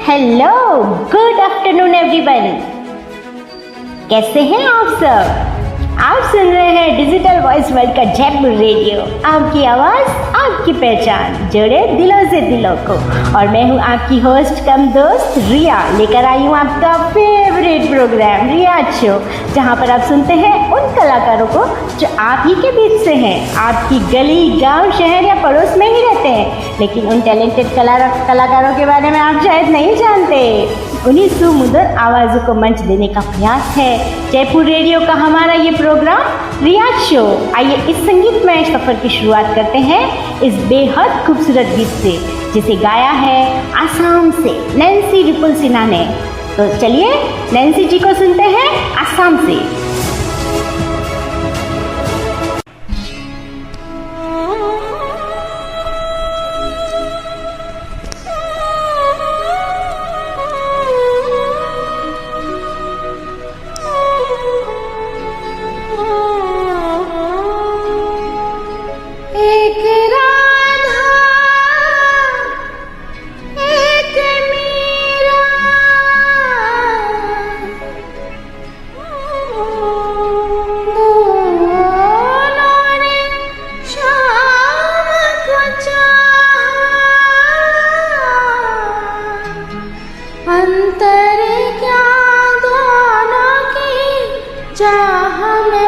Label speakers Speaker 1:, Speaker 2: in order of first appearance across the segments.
Speaker 1: Hello, good afternoon everyone. कैसे हैं आप सब? आप सुन रहे हैं डिजिटल वॉइस वर्ल्ड का जयपुर रेडियो। आपकी आवाज़, आपकी पहचान, जोड़े दिलों से दिलों को। और मैं हूँ आपकी होस्ट कम दोस्त रिया, लेकर आई हूँ आपका फेवरेट प्रोग्राम रियाज शो, जहाँ पर आप सुनते हैं उन कलाकारों को जो आप ही के बीच से हैं, आपकी गली, गांव, शहर या पड़ोस में ही रहते हैं, लेकिन उन टैलेंटेड कलाकारों के बारे में आप शायद नहीं जानते। उन्हीं सुमधुर आवाज़ों को मंच देने का प्रयास है जयपुर रेडियो का हमारा ये प्रोग्राम रियाज शो। आइए इस संगीतमय सफ़र की शुरुआत करते हैं इस बेहद खूबसूरत गीत से, जिसे गाया है आसाम से नैन्सी विपुल सिन्हा ने। तो चलिए नैन्सी जी को सुनते हैं आसाम से।
Speaker 2: अंतर क्या दोनों की चाह में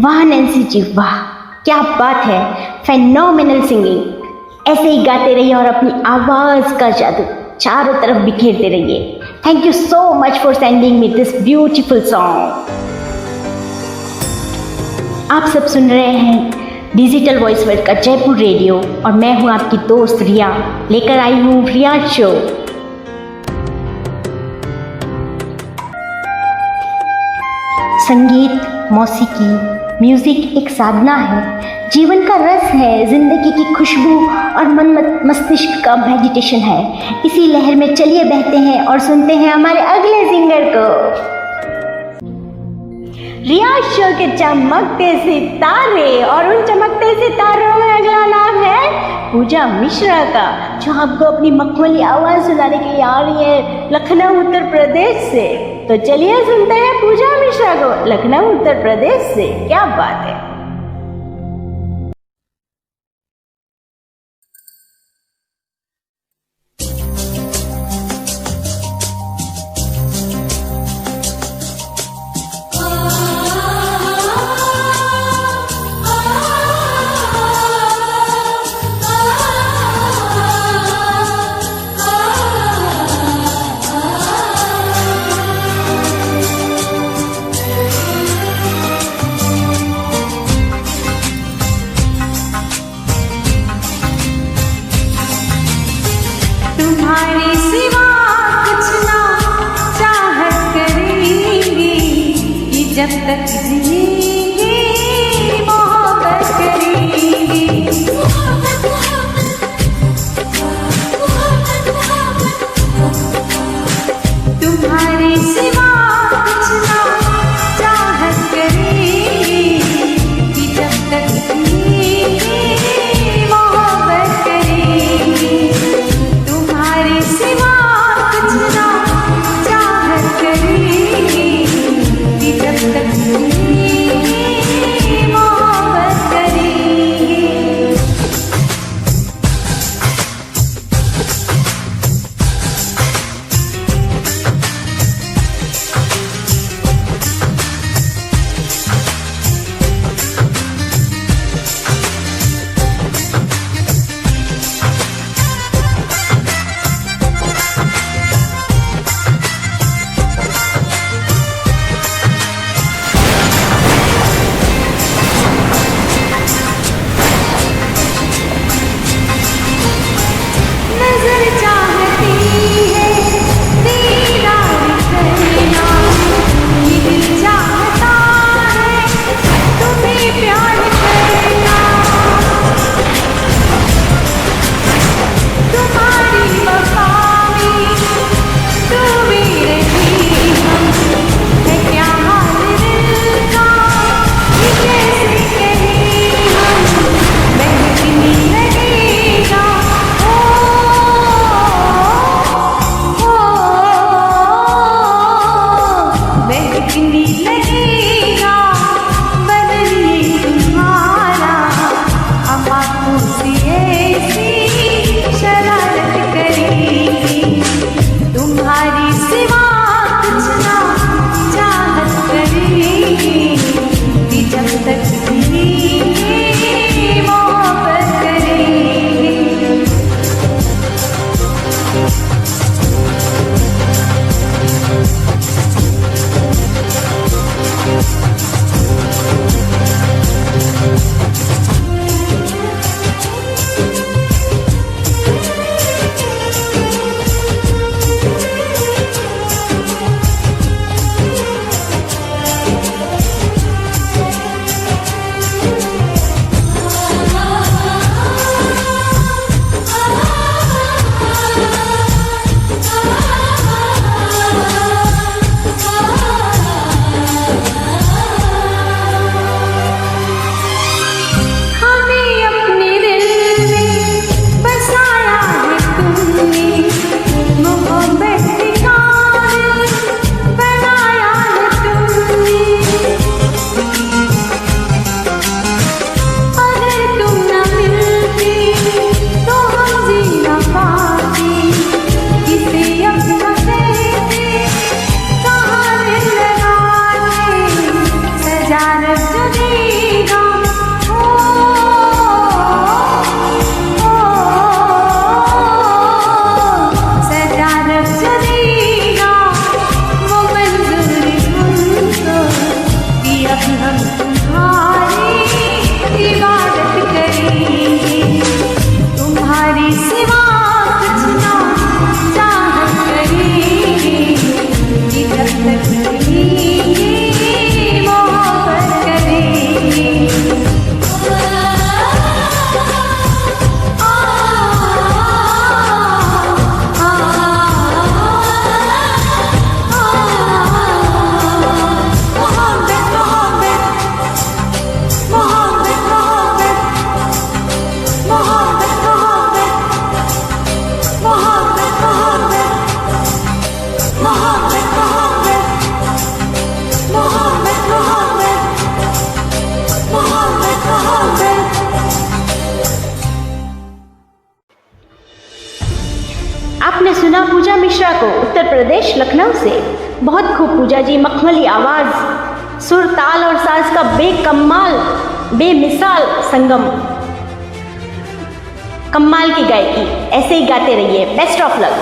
Speaker 1: वाह नैन्सी जी वाह, क्या बात है, फेनोमेनल सिंगिंग। ऐसे ही गाते रहिए और अपनी आवाज़ का जादू चारों तरफ बिखेरते रहिए। Thank you so much for sending me this beautiful song. आप सब सुन रहे हैं डिजिटल वॉइस वर्ल्ड का जयपुर रेडियो और मैं हूं आपकी दोस्त रिया, लेकर आई हूं रिया शो। संगीत, मौसीकी, म्यूजिक एक साधना है, जीवन का रस है, जिंदगी की खुशबू और मन मस्तिष्क का मेडिटेशन है। इसी लहर में चलिए बहते हैं और सुनते हैं हमारे अगले सिंगर को। रिया शो के चमकते सितारे, और उन चमकते सितारों में अगला नाम है पूजा मिश्रा का, जो आपको अपनी मखमली आवाज सुनाने के लिए आ रही है लखनऊ उत्तर प्रदेश से। तो चलिए सुनते हैं पूजा मिश्रा को लखनऊ उत्तर प्रदेश से। क्या बात है।
Speaker 2: तुम्हारे सिवा कुछ ना चाहत करेंगे, कि जब तक जिएंगे मोहब्बत करेंगे। तुम्हारे सिवा कुछ ना चाहत करेंगे, कि जब तक जिएंगे मोहब्बत करेंगे। तुम्हारे सिवा कुछ ना चाहत करेंगे, कि जब तक जिएंगे
Speaker 1: प्रदेश लखनऊ से। बहुत खूब पूजा जी, मखमली आवाज़, सुर ताल और साज का बेकमाल बेमिसाल संगम, कमाल की गायकी। ऐसे ही गाते रहिए, बेस्ट ऑफ लक।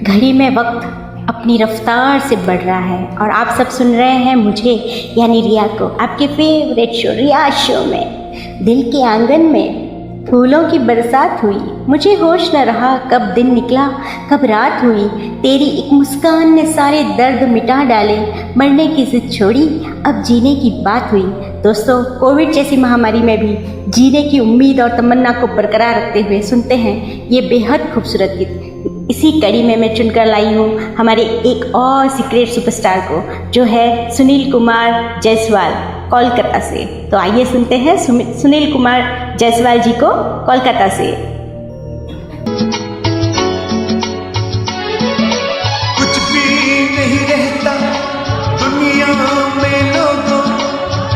Speaker 1: घड़ी में वक्त अपनी रफ्तार से बढ़ रहा है और आप सब सुन रहे हैं मुझे यानी रिया को आपके फेवरेट शो रिया शो में। दिल के आंगन में फूलों की बरसात हुई, मुझे होश न रहा कब दिन निकला कब रात हुई। तेरी एक मुस्कान ने सारे दर्द मिटा डाले, मरने की जिद छोड़ी अब जीने की बात हुई। दोस्तों, कोविड जैसी महामारी में भी जीने की उम्मीद और तमन्ना को बरकरार रखते हुए सुनते हैं ये बेहद खूबसूरत गीत। इसी कड़ी में मैं चुनकर लाई हूँ हमारे एक और सीक्रेट सुपरस्टार को, जो है सुनील कुमार जायसवाल कोलकाता से। तो आइए सुनते हैं सुनील कुमार जायसवाल जी को कोलकाता से।
Speaker 3: कुछ भी नहीं रहता दुनिया में, लोगों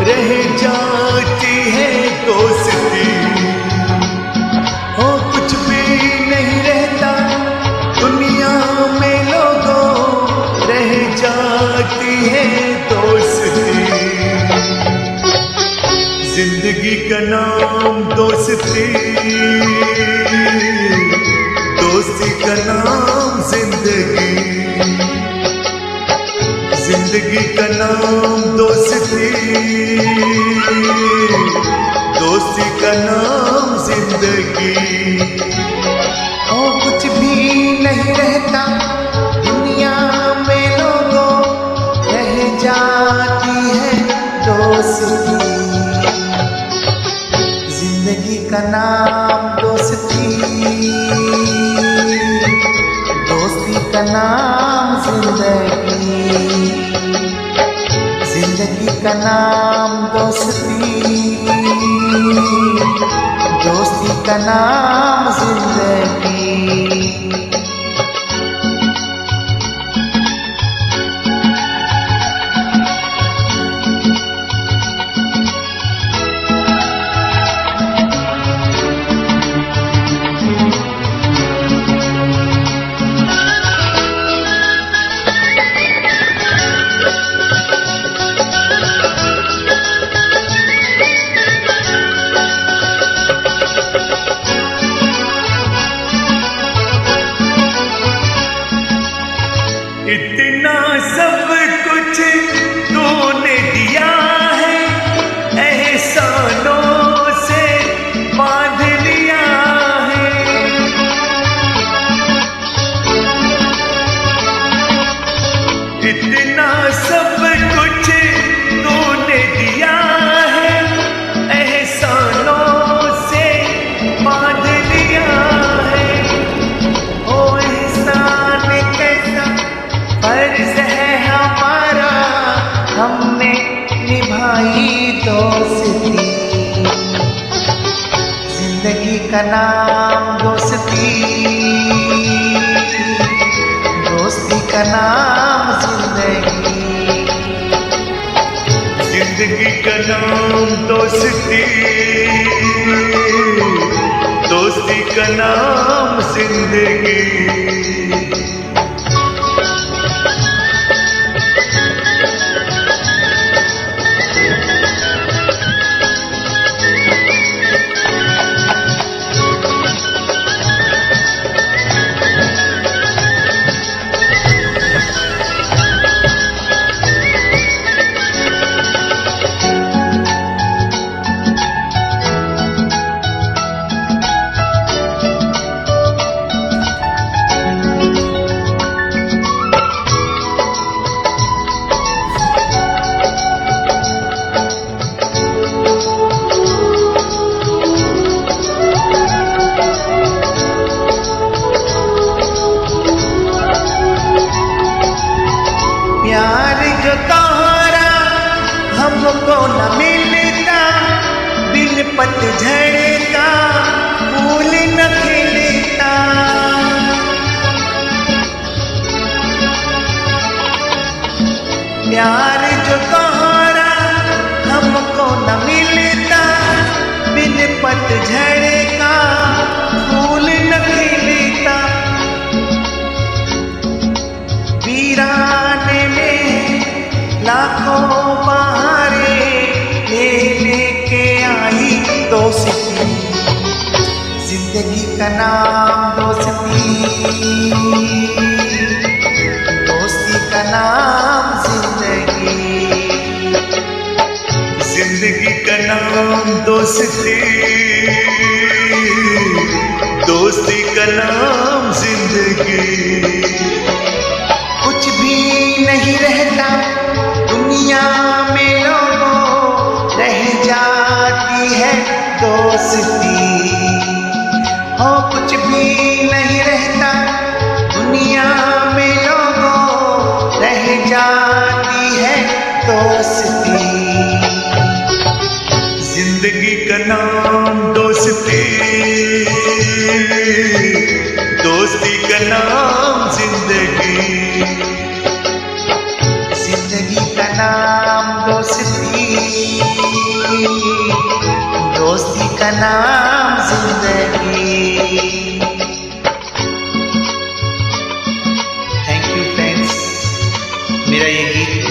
Speaker 3: रह जाती है दोस्ती। हो कुछ भी नहीं रहता दुनिया में, लोगों रह जाती है दोस्ती। जिंदगी का नाम दोस्ती, दोस्ती का नाम जिंदगी, जिंदगी का नाम दोस्ती, दोस्ती का नाम जिंदगी। और कुछ भी नहीं रहता दुनिया में, लोगों रह जाती है दोस्ती। जिंदगी का नाम दोस्ती, दोस्ती का नाम जिंदगी, जिंदगी का नाम दोस्ती, दोस्ती का नाम जिंदगी। इतना सब कुछ तूने दिया है, एहसानों से बांध लिया है। इतना सब कुछ तूने दिया है, एहसानों से बांध लिया है। ओ एहसान कैसा फर्ज है हमारा, हमने निभाई दोस्ती। जिंदगी का नाम दोस्ती, दोस्ती का नाम जिंदगी, जिंदगी का नाम दोस्ती, दोस्ती का नाम जिंदगी। प्यार जो तोहरा हमको न मिलता, बिन पतझड़ का फूल न खिलता। प्यार जो तोहरा हमको न मिलता, बिन पतझड़ का फूल न खिलता। लाखों बहारे ले लेके आई दोस्ती, जिंदगी का नाम दोस्ती, दोस्ती का नाम जिंदगी, जिंदगी का नाम दोस्ती, दोस्ती का नाम जिंदगी। कुछ भी नहीं रहता दुनिया में लोगों, रह जाती है दोस्ती। हो कुछ भी नहीं रहता दुनिया में लोगों, रह जाती है दोस्ती, जिंदगी का नाम दोस्ती, दोस्ती का नाम जिंदगी, जिंदगी का नाम दोस्ती, दोस्ती का नाम जिंदगी। थैंक यू फ्रेंड्स, मेरा ये गीत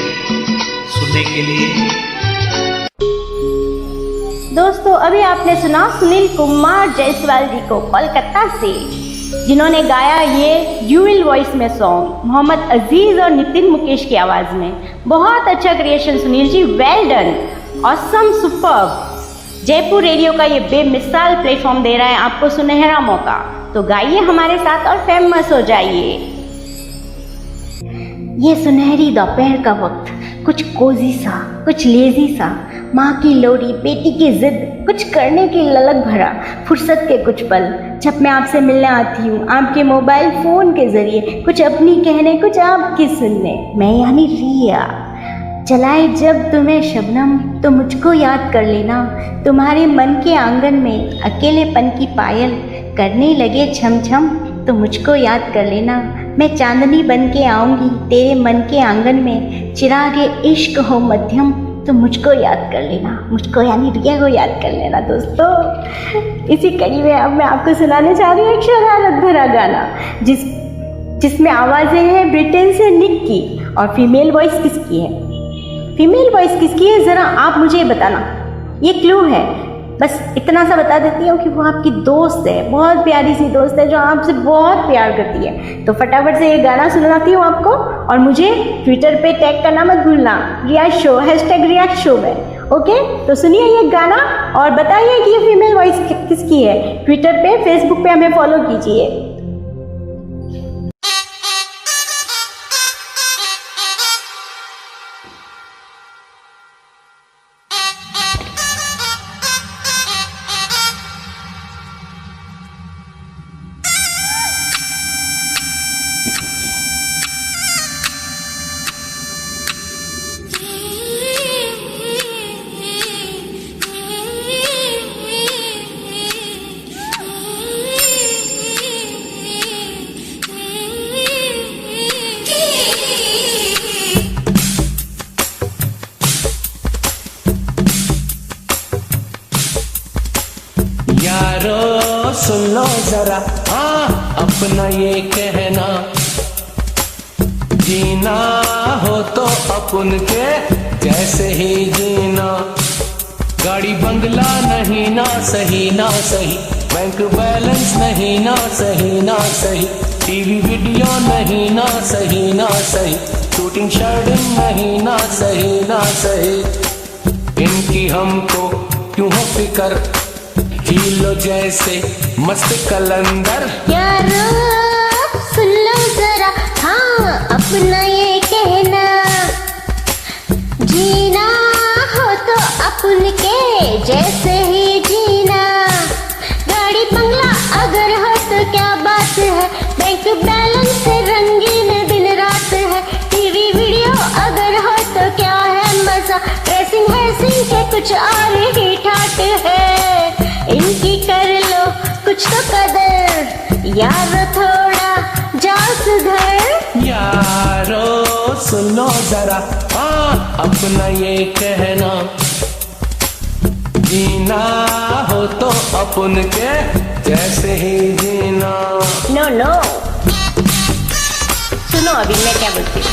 Speaker 3: सुनने के लिए।
Speaker 1: दोस्तों अभी आपने सुना सुनील कुमार जायसवाल जी को कोलकाता से, जिन्होंने गाया ये ड्यूअल वॉइस में सॉन्ग मोहम्मद अजीज और नितिन मुकेश की आवाज़ में। बहुत अच्छा creation Sunil ji, well done, awesome, superb. Jaipur radio का ये बेमिसाल प्लेटफॉर्म दे रहा है आपको सुनहरा मौका, तो गाइए हमारे साथ और फेमस हो जाइए। ये सुनहरी दोपहर का वक्त, कुछ कोजी सा, कुछ लेजी सा, माँ की लोरी, बेटी की जिद, कुछ करने की ललक भरा, फुर्सत के कुछ पल, जब मैं आपसे मिलने आती हूँ आपके मोबाइल फ़ोन के ज़रिए, कुछ अपनी कहने, कुछ आपकी सुनने। मैं यानी रिया, चलाए जब तुम्हें शबनम तो मुझको याद कर लेना, तुम्हारे मन के आंगन में अकेलेपन की पायल करने लगे छम छम तो मुझको याद कर लेना। मैं चांदनी बन के आऊँगी तेरे मन के आंगन में, चिरागे इश्क हो मध्यम तो मुझको याद कर लेना, मुझको यानी रिया को याद कर लेना। दोस्तों इसी कड़ी में अब मैं आपको सुनाने चाह रही हूँ एक शरारत भरा गाना, जिसमें आवाज़ें हैं ब्रिटेन से निक की, और फीमेल वॉइस किसकी है? फीमेल वॉइस किसकी है ज़रा आप मुझे बताना, ये क्लू है। बस इतना सा बता देती हूँ कि वो आपकी दोस्त है, बहुत प्यारी सी दोस्त है जो आपसे बहुत प्यार करती है। तो फटाफट से ये गाना सुनाती हूँ आपको, और मुझे ट्विटर पे टैग करना मत भूलना, रिया शो, #रिया शो में। ओके, तो सुनिए ये गाना और बताइए कि ये फीमेल वॉइस किसकी है। ट्विटर पे, फेसबुक पे हमें फॉलो कीजिए।
Speaker 4: सुन लो जरा, हाँ अपना ये कहना, जीना हो तो अपन के जैसे ही जीना, गाड़ी बंगला नहीं ना सही ना सही, बैंक बैलेंस नहीं ना सही ना सही, टीवी वीडियो नहीं ना सही ना सही, शूटिंग शर्टिंग नहीं ना सही ना सही, इनकी हमको क्यों हो फिकर, लो जैसे मस्त कलंदर।
Speaker 5: यारो सुन लो जरा, हाँ अपना ये कहना, जीना हो तो अपन के जैसे ही जीना, गाड़ी बंगला अगर हो तो क्या बात है, बैंक बैलेंस रंगीन दिन रात है, टीवी वीडियो अगर हो तो क्या है मजा, ड्रेसिंग हैसिंग के कुछ और ही ठाट है, इनकी कर लो कुछ तो कदर, यार थोड़ा जाओ सुधर।
Speaker 4: यारो सुनो जरा, हाँ अपना ये कहना, जीना हो तो अपन के जैसे ही जीना।
Speaker 1: नो नो, सुनो अभी मैं क्या बोलती हूँ।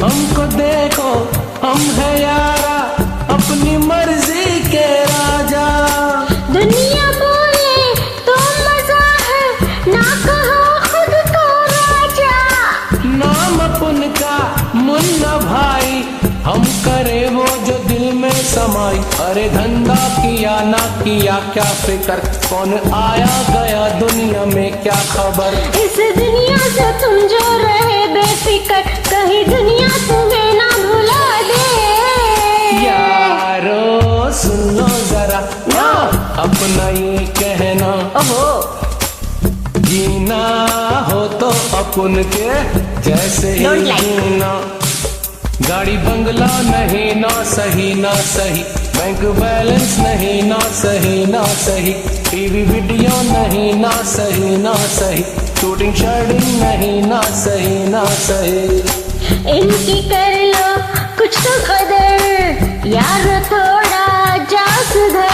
Speaker 4: हमको देखो हम है यारा अपनी मर्जी के राजा।
Speaker 5: दुनिया बोले तो मजा है, ना कहो खुद को राजा।
Speaker 4: नाम अपन का मुन्ना भाई, हम करे वो जो दिल में समाई। अरे धंधा किया ना किया क्या फिकर, कौन आया गया दुनिया में क्या खबर।
Speaker 5: इस दुनिया से तुम जो रहे बेफिक्र, कहीं दुनिया तुम्हें ना भुला दे।
Speaker 4: यारो सुन लो जरा ना अपना ये कहना,
Speaker 1: ओहो,
Speaker 4: जीना हो तो अपन के जैसे ही
Speaker 1: Don't like.
Speaker 4: जीना। गाड़ी बंगला नहीं ना सही ना सही, बैंक बैलेंस नहीं ना सही ना सही, टीवी वीडियो नहीं ना सही ना सही, शूटिंग शर्टिंग नहीं ना सही ना सही।
Speaker 5: इनकी कर लो कुछ तो कदर, यार थोड़ा जा सुधर।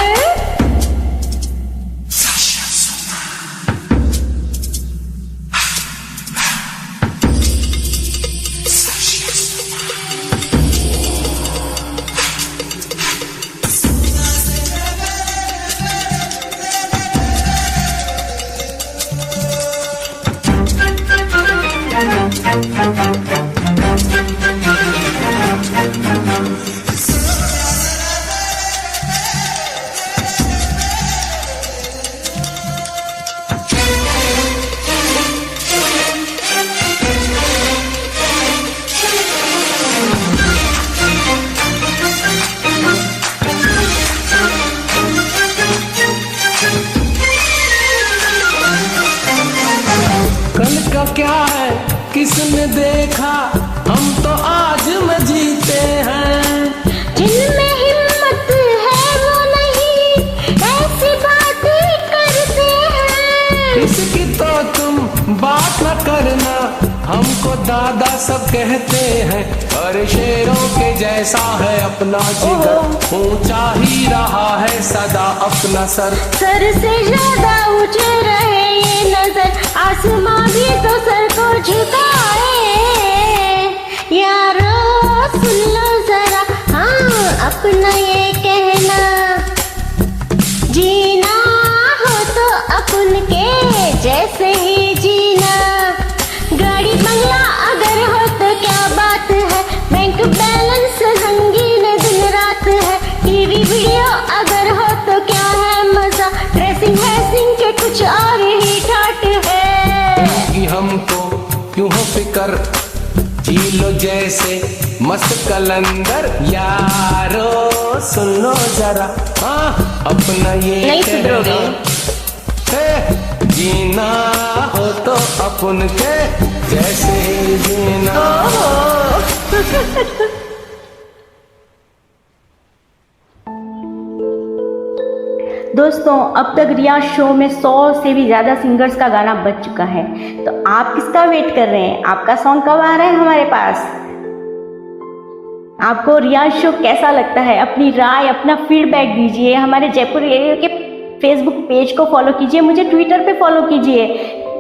Speaker 4: कल का क्या है किसने देखा, हम तो आज में जीते हैं।
Speaker 5: जिनमें हिम्मत है वो नहीं ऐसी बातें करते हैं।
Speaker 4: इसकी तो तुम बात न करना, हमको दादा सब कहते हैं। अरे शेरों के जैसा है अपना जिगर, ऊंचा ही रहा है सदा अपना सर।
Speaker 5: सर से ज्यादा ऊंचे रहे ये नजर, आसमां भी तो सर को झुकाए। यारो सुन लो जरा हाँ अपना ये कहना, जीना हो तो अपन के जैसे ही जीना। गाड़ी बंगला अगर हो तो क्या बात है, बैंक बैलेंस रंगीन दिन रात है, टीवी वीडियो अगर हो तो क्या है मजा, ड्रेसिंग वैसिंग के कुछ और ही ठाट है।
Speaker 4: कि हमको क्यों हो फिकर, जी लो जैसे मस्त कलंदर। यारो सुन लो जरा हाँ अपना ये
Speaker 1: नहीं
Speaker 4: कहना,
Speaker 1: सुधरोगे।
Speaker 4: हे, जीना हो तो अपन के जैसे ही जीना।
Speaker 1: दोस्तों अब तक रियाज शो में 100 से भी ज़्यादा सिंगर्स का गाना बज चुका है, तो आप किसका वेट कर रहे हैं? आपका सॉन्ग कब आ रहा है हमारे पास? आपको रियाज शो कैसा लगता है? अपनी राय, अपना फीडबैक दीजिए। हमारे जयपुर रेडियो के फेसबुक पेज को फॉलो कीजिए, मुझे ट्विटर पे फॉलो कीजिए,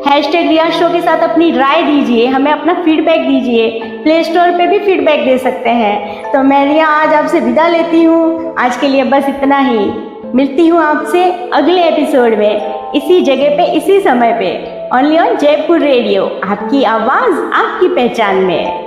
Speaker 1: #रियाज शो के साथ अपनी राय दीजिए, हमें अपना फीडबैक दीजिए। प्ले स्टोर पे भी फीडबैक दे सकते हैं। तो मैं रिया आज आपसे विदा लेती हूँ। आज के लिए बस इतना ही। मिलती हूँ आपसे अगले एपिसोड में, इसी जगह पे, इसी समय पे, ओनली ऑन जयपुर रेडियो। आपकी आवाज़ आपकी पहचान में।